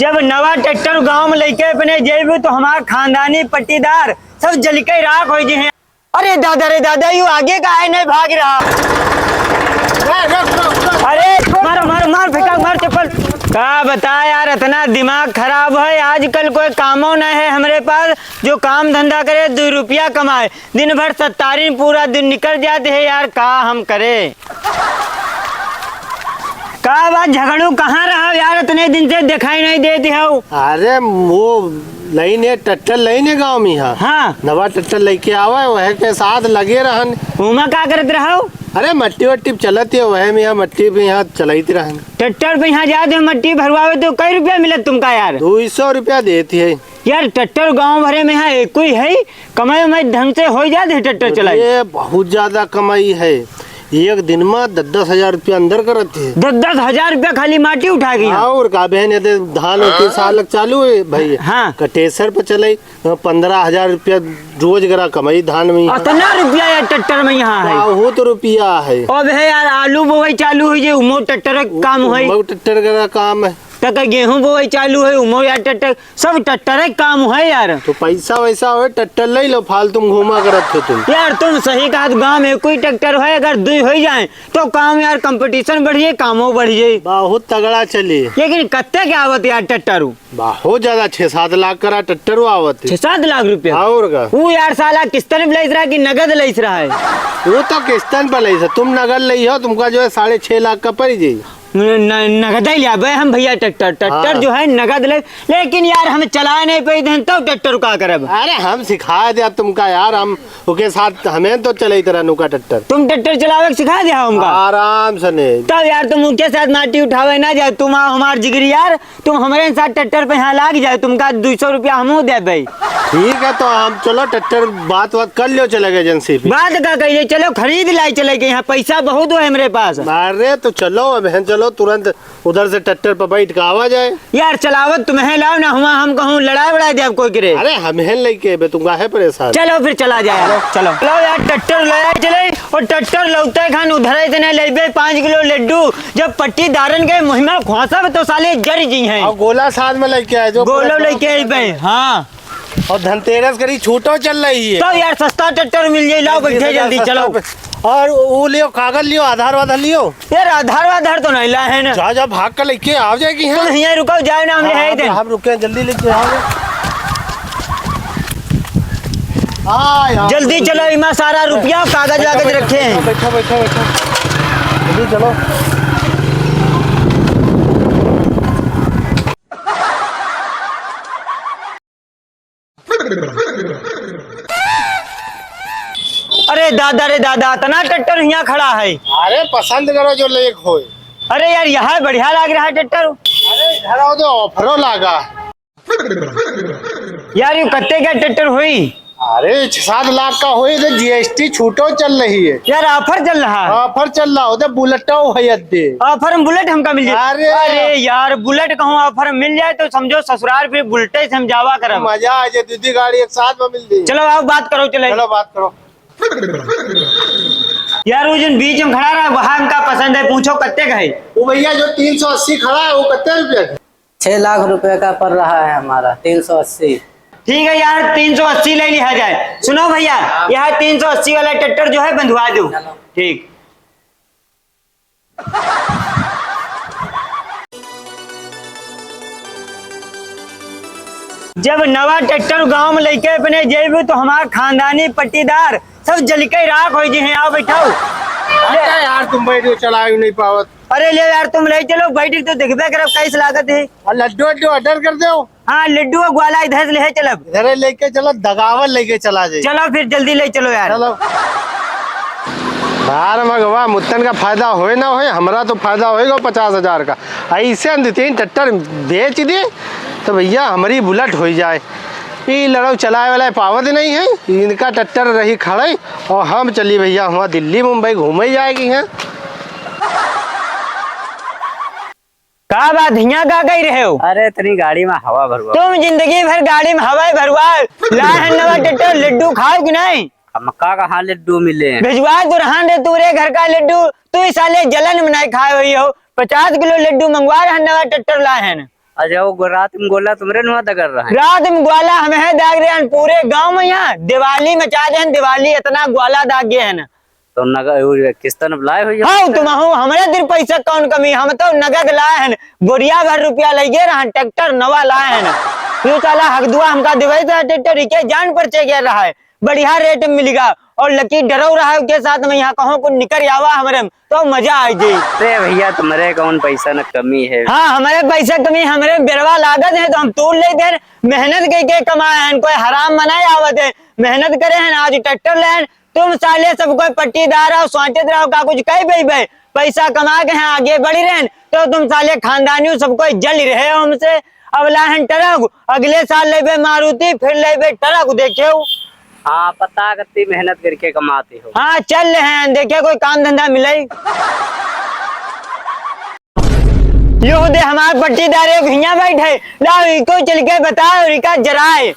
जब नवा ट्रैक्टर गांव में लेके अपने जेबू तो हमारा खानदानी पट्टीदार सब जल के राख हो जी हैं। अरे दादा यू आगे का है नहीं भाग रहा। अरे मार मार मार फेंका मार चप्पल। क्या बता यार, इतना दिमाग खराब है। आजकल कोई कामों नहीं है हमारे पास जो काम धंधा करे 2 रुपया कमाए। दिन भर 70 पूरा दिन निकल जाते हैं यार, का हम करे। का बात झगड़ू कहाँ रहा यार, इतने दिन से दिखाई नहीं देती हो। अरे वो लाइन है ट्रैक्टर लाइन है गाँव में। हाँ नवा ट्रैक्टर लेके आवा वह के साथ लगे रहन। उमा का करते रहो। अरे मट्टी वट्टी चलती है वह में यहाँ मट्टी पे यहाँ चलाती रहन। ट्रैक्टर पे यहाँ जाते मट्टी भरवावे तो कई रुपया मिलत तुमका यार? 200 रुपया देती है यार। ट्रैक्टर गांव भरे में यहाँ एक ही है, कमाई उमाई ढंग से हो जाते है ट्रैक्टर चलाई। ये बहुत ज्यादा कमाई है, एक दिन में 10-10 हजार रुपया अंदर करते है। 10-10 हजार रुपया खाली माटी उठा गई। और का बहन धान के साल चालू है भाई। हाँ कटेसर पे चले 15,000 रुपया रोज गरा कमाई धान में। इतना रुपया यार ट्रैक्टर में यहाँ है? बहुत रुपया है। अब है यार आलू बोवाई चालू हुई है, उमो ट्रैक्टर काम है। ट्रैक्टर का काम है। तक गेहूं बोवाई चालू है, उमो यार ट्रैक्टर सब ट्रैक्टर काम है यार। तो पैसा वैसा हो ट्रैक्टर ले लो, फालतू घूमा करत हो तुम। यार तुम सही कहा, गांव में कोई ट्रैक्टर है अगर 2 हो जाए तो काम यार कंपटीशन बढ़िए, कामों बढ़िए, बहुत तगड़ा चले। लेकिन कत्ते क्या आवत यार ट्रैक्टर? बहुत ज्यादा 6-7 लाख करा ट्रैक्टर आवत। 6-7 लाख रुपया? और का वो यार साला किस्तन पे लेस रहा कि नगद लेस रहा है? वो तो किस्तन पे लेस, तुम नगद ले हो, तुमका जो है 6.5 लाख का पड़ जाएगी। नगद ही लिया हम भैया ट्रैक्टर हाँ। जो है नगद ले, लेकिन यार हम चलाए नहीं पाई थे तो ट्रैक्टर का करब। अरे हम सिखा दिया तुमका यार, हम उसके साथ हमें तो चले तरह नुका ट्रैक्टर। तुम ट्रैक्टर चलावे सिखा दिया हमका आराम से नहीं। तब यार तुम उनके साथ माटी उठावे ना जाए, तुम हमार जिगरी यार, तुम हमारे साथ ट्रैक्टर पे यहाँ लाग जाए, तुमका 200 रुपया हम दे भाई। ठीक है तो हम चलो ट्रैक्टर बात कर लो, चलेगा एजेंसी पे। बात का कहिए, चलो खरीद लाई चले के, यहाँ पैसा बहुत है मेरे पास। अरे तो चलो बहन, चलो तुरंत उधर से ट्रैक्टर पर बैठ के आवा जाए। यार चलावत तुम्हें लाओ ना, हुआ हम कहूँ लड़ाई बड़ा दे कोई करे। अरे हमें लेके तुम है परेशान। चलो फिर चला जाए। चलो यार ट्रैक्टर ले चले, और ट्रैक्टर लौटे खान उधर इतने ले 5 किलो लड्डू। जब पट्टी दारन के मुहिमा खोसा तो साले जड़ जी हैं। और गोला साथ में लेके आए, जो गोलो लेके आई। हाँ और धनतेरस करी छूटो चल रही है तो यार सस्ता ट्रैक्टर मिल जाए। लाओ बैठे जल्दी चलो। और वो लियो, कागज लियो, आधार वाधार लियो। यार आधार तो नहीं ला है ना। जा भाग कर लेके आ जाएगी। तुम यहीं रुको, जाए ना हमने है इधर। हम रुके, जल्दी लेके आओगे। हाँ जल्दी चलो, इमा सारा रुपया कागज वागज रखे हैं। बैठो जल्दी चलो। अरे दादा इतना ट्रैक्टर यहाँ खड़ा है। अरे पसंद करो जो लेक हो। अरे यार यहाँ बढ़िया लग रहा है ट्रैक्टर। अरे घर तो ऑफरो लगा यार ये कत्ते का ट्रैक्टर हुई? अरे 6-7 लाख का हुई, तो जीएसटी छूटो चल रही है। यार ऑफर चल रहा है? ऑफर चल रहा है, बुलेट ऑफर में बुलेट हमका मिल जाए। अरे यार बुलेट कहूँ ऑफर मिल जाए तो समझो ससुराल फिर बुलेट समझावा कर मजा आ जाए, दीदी गाड़ी एक साथ में मिल जाए। चलो आओ बात करो। चलो बात करो। यार वो जिन बीच में खड़ा रहा वहाँ हमका पसंद है, पूछो कत्ते का है? वो भैया जो 380 खड़ा है वो कितने रुपए? 6 लाख रुपए का पड़ रहा है हमारा 380। ठीक है यार 380 ले लिया जाए। सुनो भैया, यहाँ 380 वाला ट्रैक्टर जो है बंधवा दो। ठीक। जब नवा ट्रैक्टर गांव में लेके अपने जेबू तो हमारा खानदानी पट्टीदार सब जल के राख हो जी हैं। आओ बैठाओ। यार तुम बैठो, चला नहीं पावत। अरे ले यार तुम ले चलो, बैठ तो देखबे करब कैसे लागत है। और लड्डू ऑर्डर कर दो। हाँ लड्डू और ग्वाला इधर से ले चलो। इधर लेके चलो, दगावल लेके चला जाए। चलो फिर जल्दी ले चलो यार। चलो यार मगवा मुत्तन का फायदा होए ना होए, हमारा तो फायदा होएगा 50,000 का। ऐसे हम 2-3 ट्रैक्टर बेच दिए तो भैया हमारी बुलेट हो जाए। ये लड़ो चलाए वाला पावत नहीं है, इनका ट्रैक्टर रही खड़े और हम चली भैया वहाँ दिल्ली मुंबई घूमे जाएगी हैं। का बात हिया का कही रहे हो? अरे तेरी गाड़ी में हवा भरवा। तुम जिंदगी भर गाड़ी में हवा भरवा लाए हैं नवा ट्रैक्टर, लड्डू खाओ कि नहीं? मक्का का हाँ लड्डू मिले भिजवा तो रहा रे तूरे घर का लड्डू, तू इस साले जलन में नहीं खाए हुई हो। 50 किलो लड्डू मंगवा रहे नवा ट्रैक्टर लाए हैं। अच्छा वो रात में गोला तुमरे नुआ कर रहा है। रात में ग्वाला हमें है दाग रहे हैं पूरे गांव में। यहाँ दिवाली मचा दे दिवाली इतना ग्वाला दाग गए हैं ना। तो नगद किस्त न लाए हो हाँ तुम हमारे दिन पैसा कौन कमी, हम तो नगद लाए हैं, बोरिया भर रुपया लगे रहा, ट्रैक्टर नवा लाए हैं। यू साला हकदुआ हमका दिवाई था ट्रैक्टर के जान पर चे गया रहा है, बढ़िया रेट में मिलेगा और लकी डरो रहा है के साथ में। यहाँ कहूँ कुछ निकल आवा हमारे तो मजा आ जाये। अरे भैया तुम्हारे कौन पैसा न कमी है। हाँ हमारे पैसा कमी, हमारे बेरवा लागत है तो हम तोड़ लेते हैं, मेहनत करके कमाए हैं, कोई हराम मनाए आवत है, मेहनत करे हैं आज ट्रैक्टर ले। तुम साले सब कोई पट्टीदार हो सोचते रहो का कुछ कह भाई पैसा कमा के हैं आगे बढ़ी रहे तो तुम साले खानदानियों सब कोई जल रहे हो हमसे। अब लाहन ट्रक, अगले साल लेबे मारुति, फिर लेबे ट्रक, देखे हो। हाँ पता कितनी मेहनत करके कमाते हो। हाँ चल रहे हैं, देखे कोई काम धंधा मिले। यो दे हमारे पट्टीदार एक हिया बैठे, लाओ इको चल के बताओ रिका जराए।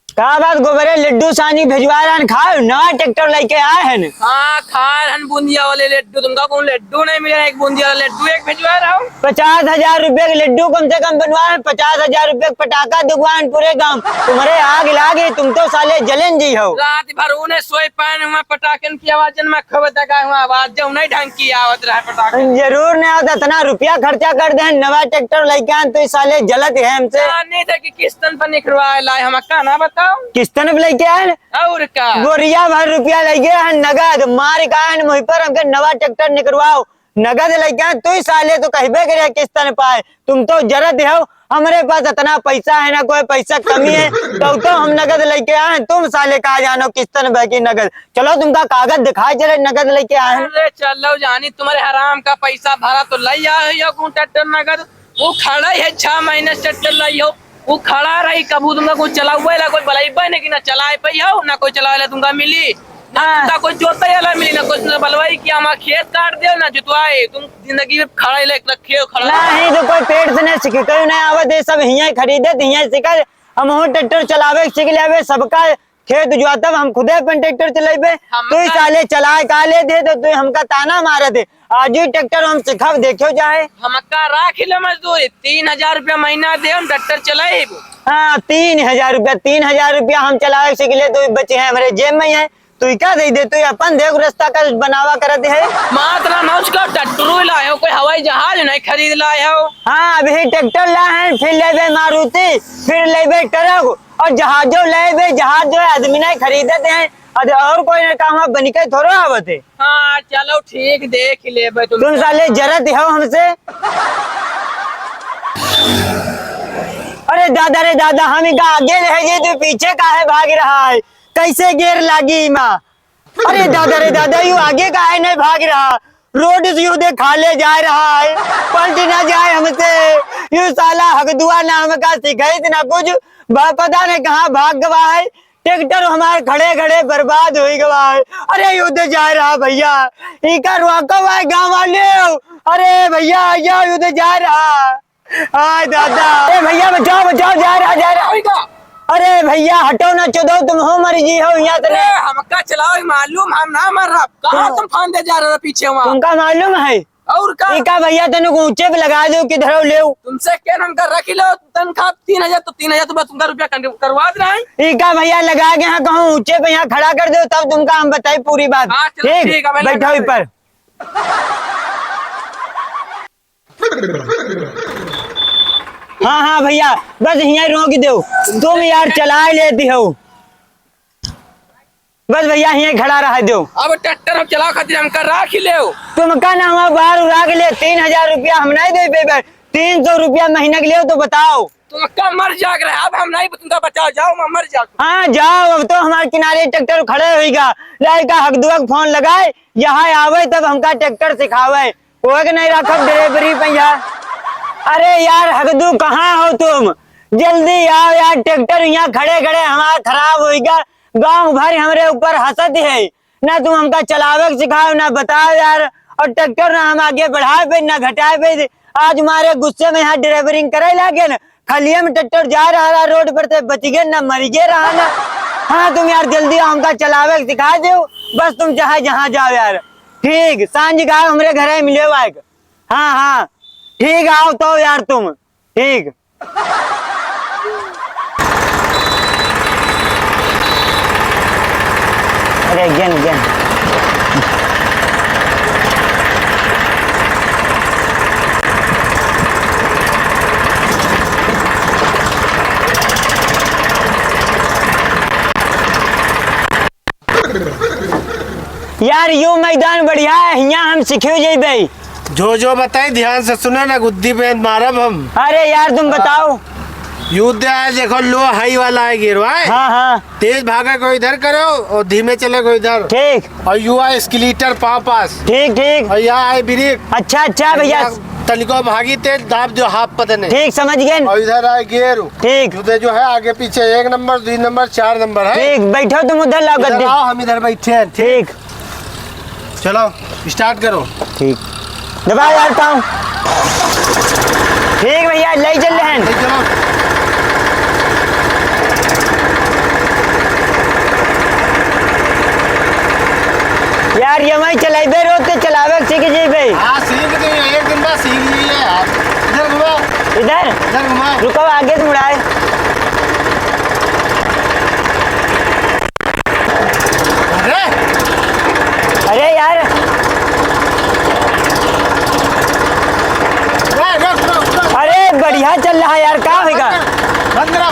का बात गोबरे लड्डू सानी भिजवा रहा खाओ, नया ट्रैक्टर लेके आए हैं। हाँ खा रहा बूंदिया वाले लड्डू, तुमका कौन लड्डू नहीं मिला, एक बूंदिया वाला लड्डू एक भिजवा रहा हूँ। 50,000 रुपए के लड्डू कम से कम बनवाए, 50,000 रुपए पटाखा दुकान पूरे गांव, तुम्हारे आग लागे, तुम तो साले जलन जी हो। रात भर उन्हें सोए पान हुआ पटाखन की आवाज में खबर तक हुआ आवाज जो नहीं ढंग की आवत रहा पटाखा। जरूर नहीं आता, इतना रुपया खर्चा कर दे नवा ट्रैक्टर लेके आए तो साले जलत है हमसे। नहीं था कि किस्तन पर निकलवाए लाए, हम का ना बताओ किस्तन पे लेके आए और का बोरिया भर रुपया लेके आए नगद मार का मुझ पर हमके नवा ट्रैक्टर निकलवाओ, नगद लेके आए तू साले तो कहबे करे किस्तन पाए, तुम तो जरत हो। हमारे पास इतना पैसा है ना, कोई पैसा कमी है तो हम नगद लेके आए, तुम साले कहा जानो किस्तन बाकी नगद। चलो तुमका कागज दिखाए चले नगद लेके आए। अरे चलो जानी तुम्हारे हराम का पैसा भरा तो लाई आयो ट्रैक्टर नगद, वो खड़ा है 6 महीने ट्रैक्टर लाई हो, वो खड़ा रही कबू तुमका कोई चला हुआ है कोई बलाई नहीं कि ना चलाए पाई हो ना कोई चलाए तुमका मिली ना कोई जोता वाला मिली ना कुछ बलवाई कि हमारा खेत काट दे ना जुतवाए, तुम जिंदगी में खड़ा रखे हो खड़ा नहीं तो कोई पेट से नहीं सीखे कोई नहीं आवत है, सब हिया खरीदे हिया सीखा, हम ट्रैक्टर चलावे सीख ले, सबका खेत जुआतब हम खुदे अपन ट्रैक्टर चलेबे, तू साले चलाए का ले दे तो तू हमका ताना मारे दे, आज ही ट्रैक्टर हम सिखा देखो जाए। हमका राख ले मजदूरी 3,000 रुपया महीना दे, हम ट्रैक्टर चलाए। हाँ 3,000 रुपया, 3,000 रुपया हम चलावे सीख ले तो बचे हैं हमारे जेब में है, तू क्या दे दे, तू अपन देख रास्ता का बनावा करते है। मात्र नौच का ट्रैक्टर लाए हो, कोई हवाई जहाज नहीं खरीद लाए हो। हाँ अभी ट्रैक्टर लाए हैं, फिर लेबे मारुति, फिर लेबे ट्रक और जहाजों लेबे, जहाज जो है आदमी नहीं खरीदते हैं और कोई ने काम बन के थोड़ा आवत है। हाँ चलो ठीक देख ले तुम साले जरत हो हमसे। अरे दादा रे दादा, हम आगे रहे तू पीछे काहे भाग रहा है, कैसे गेर लागी माँ। अरे दादा रे दादा यू आगे काहे नहीं भाग रहा, रोड से यू दे खाले जा रहा है, पलट ना जाए हमसे। यू साला हकदुआ नाम का सिखाई ना कुछ, पता नहीं कहाँ भाग गवा है, ट्रैक्टर हमारे खड़े खड़े बर्बाद हो गवा है। अरे युद्ध जा रहा भैया, इका रोको भाई गाँव वाले, अरे भैया युद्ध जा रहा। हाँ दादा, अरे भैया बचाओ बचाओ, जा रहा। अरे भैया हटो ना चुदो, तुम हो मर्जी हो यहाँ से। हमका चलाओ मालूम, हम ना मर रहा, कहाँ तुम फांदे जा रहे हो पीछे वहाँ, तुमका मालूम है और का भैया तेन ऊंचे पे लगा दो किधर ले, तुमसे क्या हमका रख लो तनख्वाह 3,000 तो 3,000 तो बस तुमका रुपया करवा देना है। इका भैया लगा के यहाँ कहूँ ऊंचे पे यहाँ खड़ा कर दो तब तुमका हम बताए पूरी बात। हाँ, चलो, ठीक है, बैठो ऊपर। हाँ हाँ भैया बस यहीं रोक दो, तुम यार चला लेती हो, बस भैया यहीं खड़ा रह दो। अब ट्रैक्टर हम चलाओ खातिर हमका राख ले, तुमका ना हम बाहर उड़ा के ले, 3,000 रुपया हम नहीं दे पे, 300 रुपया महीना के लिए तो बताओ। तुमका मर जाग रहा है, अब हम नहीं तुमका बचाओ, जाओ मैं मर जाओ। हाँ जाओ, अब तो हमारे किनारे ट्रैक्टर खड़े होगा, लड़का हकदुआ फोन लगाए यहाँ आवे तब हमका ट्रैक्टर सिखावे, वो नहीं रखब ड्राइवरी पैसा। अरे यार हकदू कहाँ हो तुम, जल्दी आओ यार, ट्रैक्टर यहाँ खड़े खड़े हमारा खराब होगा, गांव भर हमारे ऊपर हंसत है, ना तुम हमका चलावे सिखाओ ना बताओ यार, और ट्रैक्टर ना हम आगे बढ़ाए पे ना घटाए पे, आज हमारे गुस्से में यहाँ ड्राइवरिंग करे लागे ना, खलिया में ट्रैक्टर जा रहा रोड पर से बच गए ना मर गए रहा ना। हाँ तुम यार जल्दी हमका चलावे सिखा दो, बस तुम चाहे जहाँ जाओ यार। ठीक सांझ का हमारे घर मिले, हाँ हाँ ठीक, आओ तो यार तुम, ठीक। अरे गेन गेन यार यू मैदान बढ़िया है, यहाँ हम सीखे जेबे। जो बताई ध्यान से सुना ना, गुद्दी पे मारब हम। अरे यार तुम बताओ। युद्ध है, देखो लो हाई वाला है गिरो है। हाँ हाँ तेज भागा को इधर करो और धीमे चले को इधर। ठीक और युवा स्केलेटर पास। ठीक ठीक। और यहाँ है ब्रेक। अच्छा अच्छा भैया, तनिको भागी तेज दाब जो हाथ पता नहीं। ठीक समझ गए। और इधर आए गियर। ठीक जूते जो है आगे पीछे 1 नंबर 2 नंबर 4 नंबर है। ठीक, बैठो तुम उधर लाओ इधर गद्दी। आओ, हम इधर बैठे हैं। ठीक चलो स्टार्ट करो। ठीक, दबाओ यार पाँव। ठीक भैया, ले चल रहे हैं। चलो यार ये मैं चलाइबे रोज तो चलावे सीख जेबे। हाँ सीख गई, एक दिन बाद सीख लीजिए आप। इधर घुमाओ, इधर घुमाओ। रुको, आगे से मुड़ाए। अरे अरे यार रुक। अरे बढ़िया चल रहा है यार, क्या होगा। बंद करो।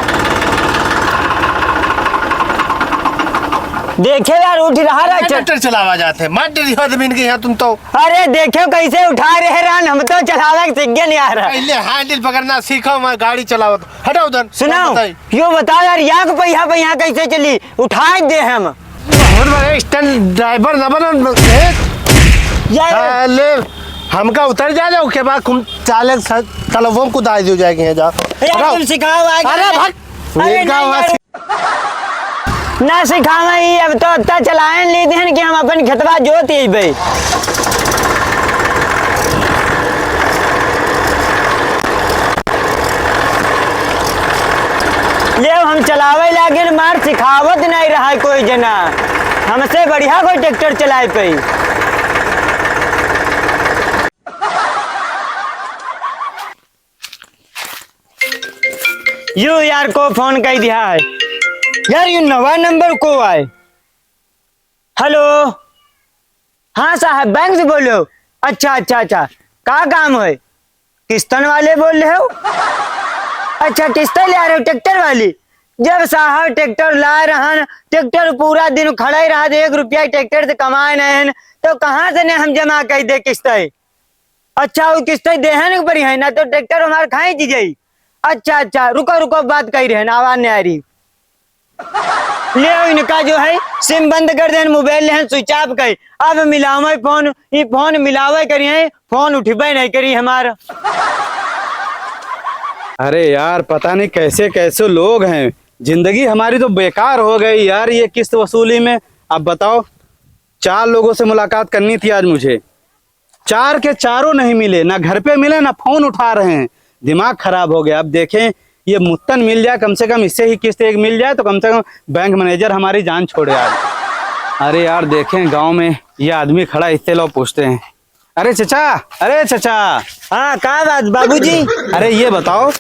देखे यार उठ रहा है। ट्रैक्टर चलावा जाते मत डरियो जमीन के यहाँ तुम तो। अरे देखो कैसे उठा रहे रान, हम तो चलावे सीख गए नहीं आ रहा। पहले हैंडल पकड़ना सीखो, मैं गाड़ी चलाओ। हटाओ उधर। सुनाओ बताइए। यो बताओ यार, यहाँ को पहिया पहिया कैसे चली, उठा दे हम। बहुत बड़े स्टैंड ड्राइवर न बनो यार ले। हमका उतर जा उसके बाद तुम चालक तलवों को दाई हो जाएंगे। जा यार तुम सिखाओ आगे। अरे भाग। अरे नहीं ना सिखावा ही, अब तो इतना चलाए ली देन कि हम अपन खेतवा जोत ही भाई। ले हम चलावे लागे, मार सिखावत नहीं रहा है कोई जना, हमसे बढ़िया कोई ट्रैक्टर चलाए पे। यू यार को फोन कर दिया है यार, यू नवा नंबर को आए। हेलो हाँ साहब, बैंक से बोल रहे हो। अच्छा अच्छा अच्छा, क्या काम है, किस्तन वाले बोल रहे हो। अच्छा किस्त ले आ रहे हो, ट्रैक्टर वाली। जब साहब ट्रैक्टर ला रहा, ट्रैक्टर पूरा दिन खड़ा ही रहा, 1 रुपया ट्रैक्टर से कमाए नहीं, तो कहाँ से ने हम जमा कर दे किस्त। अच्छा वो किस्त देहन पर है ना, तो ट्रैक्टर हमारे खाई जी। अच्छा अच्छा रुको रुको, बात कर रहे हैं, आवाज नहीं आ रही। ले इनका जो है सिम बंद कर दे, मोबाइल ले स्विच ऑफ कर। अब मिलावे फोन, ये फोन मिलावे करिए, फोन उठबे नहीं करी हमारा। अरे यार पता नहीं कैसे कैसे लोग हैं, जिंदगी हमारी तो बेकार हो गई यार ये किस्त वसूली में। अब बताओ, 4 लोगों से मुलाकात करनी थी आज मुझे, 4 के चारों नहीं मिले, ना घर पे मिले ना फोन उठा रहे हैं, दिमाग खराब हो गया। अब देखें ये मुत्तन मिल जाए कम से कम, इससे ही किस्त एक मिल जाए तो कम से कम बैंक मैनेजर हमारी जान छोड़े यार। अरे यार देखें गांव में ये आदमी खड़ा, इससे लोग पूछते हैं, अरे चचा, अरे चचा। हाँ क्या बात बाबूजी। अरे ये बताओ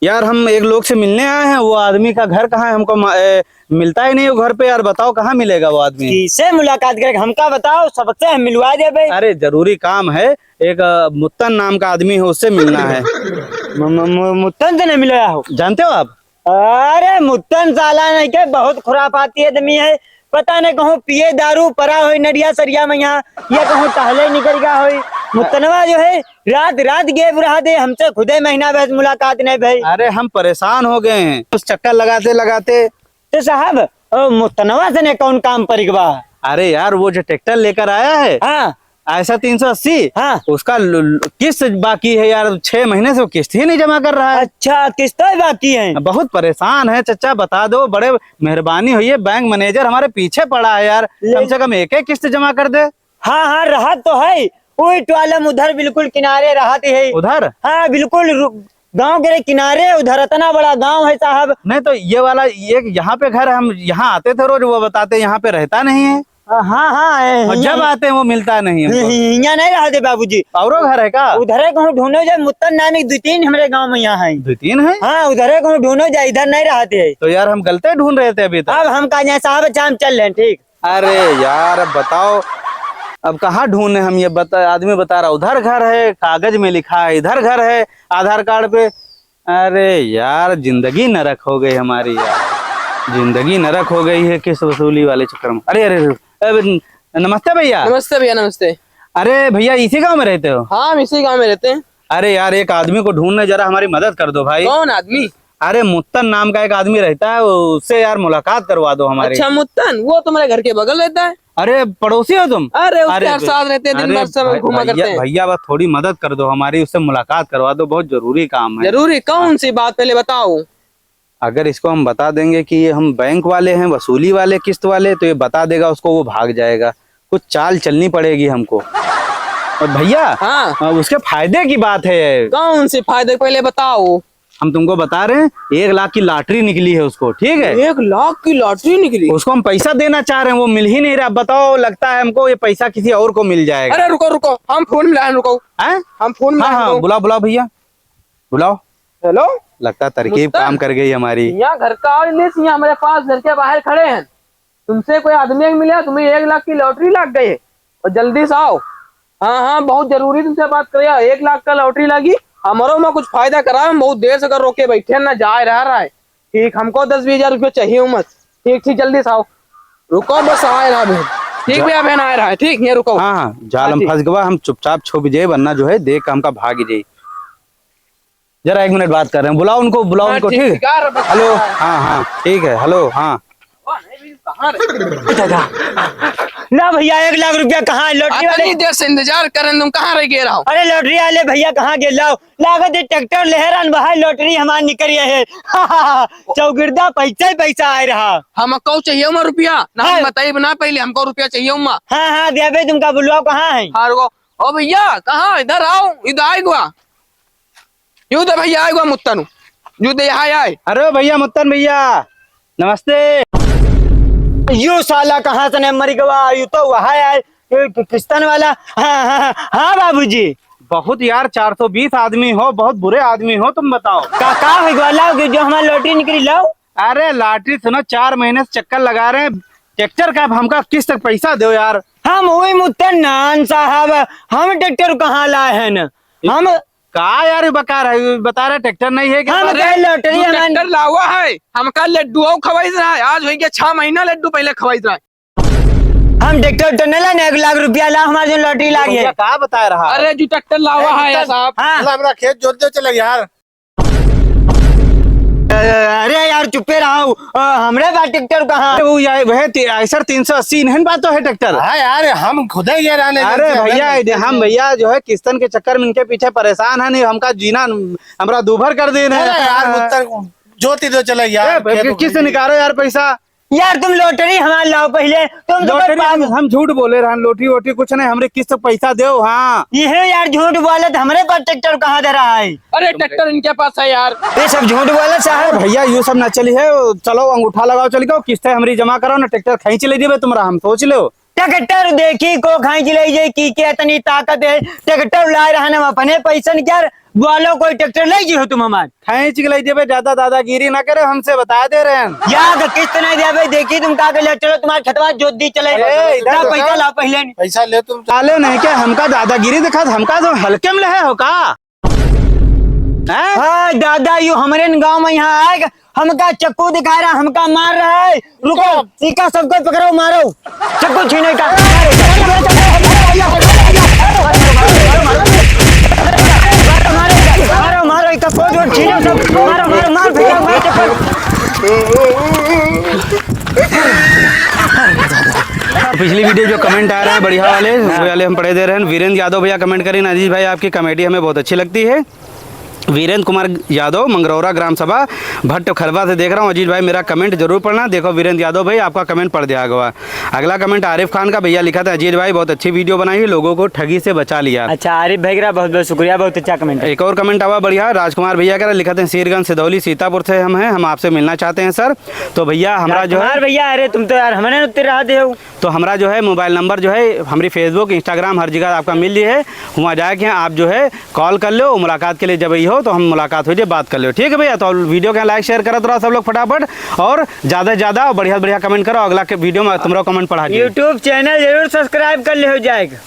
यार, हम एक लोग से मिलने आए हैं, वो आदमी का घर कहाँ है, हमको मिलता ही नहीं वो घर पे यार। बताओ कहाँ मिलेगा वो आदमी। किससे मुलाकात करेगा हमका बताओ, सबसे हम मिलवा दे भाई। अरे जरूरी काम है, एक मुत्तन नाम का आदमी है, उससे मिलना है। मुत्तन से नहीं मिला हो, जानते हो आप? अरे मुत्तन साला नहीं के बहुत खुरापाती आदमी है, पता नहीं कहूँ पिए दारू परा हो नरिया सरिया में, यहाँ ये कहूँ टहले निकल गया हो। मुत्तनवा जो है रात रात गेब रहा दे, हमसे खुदे महीना बहस मुलाकात नहीं भाई। अरे हम परेशान हो गए हैं उस चक्कर लगाते लगाते। तो साहब मुत्तनवा से ने कौन काम परिगवा। अरे यार वो जो ट्रैक्टर लेकर आया है, हाँ ऐसा 380, हाँ उसका किस्त बाकी है यार, 6 महीने से वो किस्त ही नहीं जमा कर रहा है। अच्छा किस्तें बाकी हैं। बहुत परेशान है चचा, बता दो, बड़े मेहरबानी हुई है, बैंक मैनेजर हमारे पीछे पड़ा है यार, कम से कम एक किस्त जमा कर दे। हाँ हाँ राहत तो है, वही टॉलम उधर बिल्कुल किनारे राहत है उधर। हाँ बिल्कुल गांव के किनारे, उधर इतना बड़ा गांव है साहब। नहीं तो ये वाला ये यहाँ पे घर, हम यहाँ आते थे रोज, वो बताते यहाँ पे रहता नहीं है। हाँ हाँ और जब आते हैं वो मिलता नहीं हमको। यहाँ नहीं रहते बाबूजी। औरो घर है का? उधर है कहूँ ढूंढो जाए, मुत्तन नानी 2-3 हमारे गांव में यहाँ है। 2-3 है? हाँ उधर है कहूँ ढूंढो जाए, इधर नहीं रहते। तो यार हम गलते ढूंढ रहे थे अभी तक। अब हम कहा साहब अच्छा हम चल रहे हैं। ठीक। अरे यार अब बताओ, अब कहाँ ढूंढे हम? ये आदमी बता रहा उधर घर है, कागज में लिखा है इधर घर है, आधार कार्ड पे। अरे यार जिंदगी नरक हो गई हमारी यार, जिंदगी नरक हो गई है किस वसूली वाले चक्कर में। अरे अरे नमस्ते भैया। नमस्ते भैया नमस्ते। अरे भैया इसी गांव में रहते हो? हाँ हम इसी गांव में रहते हैं। अरे यार एक आदमी को ढूंढने जरा हमारी मदद कर दो भाई। कौन आदमी? अरे मुत्तन नाम का एक आदमी रहता है, उससे यार मुलाकात करवा दो हमारी। अच्छा मुत्तन, वो तुम्हारे घर के बगल रहता है? अरे पड़ोसी हो तुम? अरे उसके साथ रहते हैं, दिन भर सब घूमा करते हैं। भैया बस थोड़ी मदद कर दो हमारी, उससे मुलाकात करवा दो, बहुत जरूरी काम है। जरूरी? कौन सी बात पहले बताओ। अगर इसको हम बता देंगे कि ये हम बैंक वाले हैं, वसूली वाले, किस्त वाले, तो ये बता देगा उसको, वो भाग जाएगा। कुछ चाल चलनी पड़ेगी हमको। और भैया हाँ उसके फायदे की बात है। कौन से फायदे पहले बताओ। हम तुमको बता रहे हैं 1 लाख की लॉटरी निकली है उसको, ठीक है? 1 लाख की लॉटरी निकली? उसको हम पैसा देना चाह रहे हैं, वो मिल ही नहीं रहा। बताओ, लगता है हमको ये पैसा किसी और को मिल जाएगा। अरे रुको रुको, हम फोन मिलाए, रुको हैं? हम फोन हाँ मिलाए। हाँ बुलाओ बुलाओ भैया बुलाओ। हेलो, लगता है तरकीब मुत्तन। काम कर गई हमारी। यहाँ घर का और लिस्ट यहाँ हमारे पास घर के बाहर खड़े हैं। तुमसे कोई आदमी मिला, तुम्हें 1 लाख की लॉटरी लग गई है और जल्दी से आओ। हाँ हाँ बहुत जरूरी तुमसे बात करिए। 1 लाख का लॉटरी लगी, हमारो में कुछ फायदा करा। हम बहुत देर से अगर रोके बैठे ना जा रहा है। ठीक, हमको 10-20 हजार रुपये चाहिए मत। ठीक ठीक जल्दी से आओ। रुको बस आए रहा बहन। ठीक भैया बहन आ रहा है। ठीक ये रुको। हाँ हाँ जाल हम ठीक। फंस गवा, हम चुपचाप छुप जाए, वरना जो है देख हमका भाग जाए। जरा 1 मिनट बात कर रहे हैं, बुलाओ उनको बुलाओ उनको। ठीक है हेलो, हाँ हाँ ठीक है हेलो। हाँ ना भैया 1 लाख रुपया कहाँ है? लॉटरी वाले इतनी देर से इंतजार कर रहे हैं, तुम कहाँ रह गए रहो? अरे लॉटरी वाले भैया कहाँ गए? लाओ लागत है ट्रैक्टर लहरान बहा लॉटरी हमार निकल है। चौगिरदा पैसा ही पैसा आ रहा। हमको चाहिए उमा रुपया ना, हाँ। हम बताइए ना पहले, हमको रुपया चाहिए उमा। हाँ हाँ देवे तुमका बुलवा कहाँ है? हाँ रुको। ओ भैया कहाँ? इधर आओ, इधर आएगा। यूं तो भैया आएगा मुत्तन, यूं तो यहाँ आए। अरे भैया मुत्तन भैया नमस्ते। यू साला कहाँ से मर गवा? यू तो वहाँ आए किस्तन वाला। हाँ हाँ हाँ बाबूजी। बहुत यार 420 आदमी हो, बहुत बुरे आदमी हो तुम, बताओ का हो गया? लाओ जो हमारी लॉटरी निकली लाओ। अरे लॉटरी सुनो, 4 महीने से चक्कर लगा रहे हैं ट्रैक्टर का, हमका किस्त तक पैसा दो यार। हम वही मुत्तन नान साहब, हम ट्रैक्टर कहाँ लाए हैं न? हम का यार बता रहे ट्रैक्टर नहीं है क्या? हम अरे, कहे लॉटरी तू हमारी ट्रैक्टर लावा है, हमका लड्डू खवाई रहा है। आज हो गया 6 महीना लड्डू पहले खवाई रहा है। हम ट्रैक्टर तो नहीं लाने 1 लाख रुपया ला हमारे जो लॉटरी लागी है। क्या बता रहा है? अरे जो ट्रैक्टर लावा है यार साहब। हाँ हमारा खेत जोत दो चले यार। अरे यार चुप्पे रहो, हमरे पास ट्रैक्टर कहाँ? अरे वो यार वह ऐसा 380 नहीं बात तो है ट्रैक्टर। हाँ यार हम खुद ही गए रहने। अरे भैया हम भैया जो है किस्तन के चक्कर में इनके पीछे परेशान है, नहीं हमका जीना हमरा दूभर कर देना है यार मुत्तन जोती दो चले यार। किस्त निकालो यार पैसा। यार तुम लॉटरी हमारे लाओ पहले। तुम तो लॉटरी हम झूठ बोले रहे, लॉटरी वोटरी कुछ नहीं, हमरे किस्त पैसा दो। हाँ ये यार झूठ बोले तो हमारे पास ट्रैक्टर कहाँ दे रहा है? अरे ट्रैक्टर इनके पास है यार। ये सब झूठ बोले साहब। भैया ये सब न चली है, चलो अंगूठा लगाओ, चली गो किस्तें हमारी जमा कराओ ना, ट्रैक्टर खींच ले जेबे तुम्हारा, हम सोच लो। ट्रैक्टर देखी को खाई ले जाए की के इतनी ताकत है? ट्रैक्टर ला रहा है अपने पैसा क्या बोलो, कोई ट्रैक्टर ले जी हो तुम हमारे? खींच के ले जेबे, ज्यादा दादागिरी ना करे, हमसे बता दे रहे हैं। यार किस्त नहीं दे भाई, देखी तुम का ले चलो तुम्हारे खतवा जोत दी चले। इधर तो पैसा ला पहले। पैसा ले तुम। चाले नहीं क्या हमका दादागिरी दिखा, हमका तो हल्के में लहे हो का? हाँ दादा यू हमारे गांव में यहाँ आएगा, हमका चक्कू दिखा रहा, हमका मार रहा है। रुको सीखा सबको पकड़ो मारो, चक्कू छीने का। मारो मारो इसका फोटो छीनो सब, मारो मारो मार फेंको मार चप्पल। पिछली वीडियो जो कमेंट आ रहे हैं बढ़िया वाले हम पढ़े दे रहे हैं। वीरेंद्र यादव भैया कमेंट करें, अजीज भाई आपकी कॉमेडी हमें बहुत अच्छी लगती है। वीरेंद्र कुमार यादव, मंगरौरा ग्राम सभा, भट्ट खलवा से देख रहा हूँ। अजीत भाई मेरा कमेंट जरूर पढ़ना। देखो वीरेंद्र यादव भाई आपका कमेंट पढ़ दिया गया। अगला कमेंट आरिफ खान का, भैया लिखा था अजीत भाई बहुत अच्छी वीडियो बनाई है, लोगों को ठगी से बचा लिया। अच्छा आरिफ भाई का बहुत बहुत शुक्रिया, बहुत अच्छा कमेंट है। एक और कमेंट आवा बढ़िया, राजकुमार भैया का लिखा था सीरगंज सिदौली सीतापुर से हम हैं, हम आपसे मिलना चाहते हैं सर। तो भैया हमारा जो है भैया, अरे तुम तो यार हमने उत्तर रहा दे हो। तो हमारा जो है मोबाइल नंबर जो है हमारी फेसबुक इंस्टाग्राम हर जगह आपका मिल रही है, वहाँ जाके आप जो है कॉल कर लो, मुलाकात के लिए जब ही हो तो हम मुलाकात हो जाए, बात कर लो, ठीक है भैया। तो वीडियो का लाइक शेयर करते रहो सब लोग फटाफट, और ज़्यादा से ज़्यादा बढ़िया बढ़िया कमेंट करो। अगला के वीडियो में तुम्हारा कमेंट पढ़ा यूट्यूब चैनल जरूर सब्सक्राइब कर ले हो जाएगा।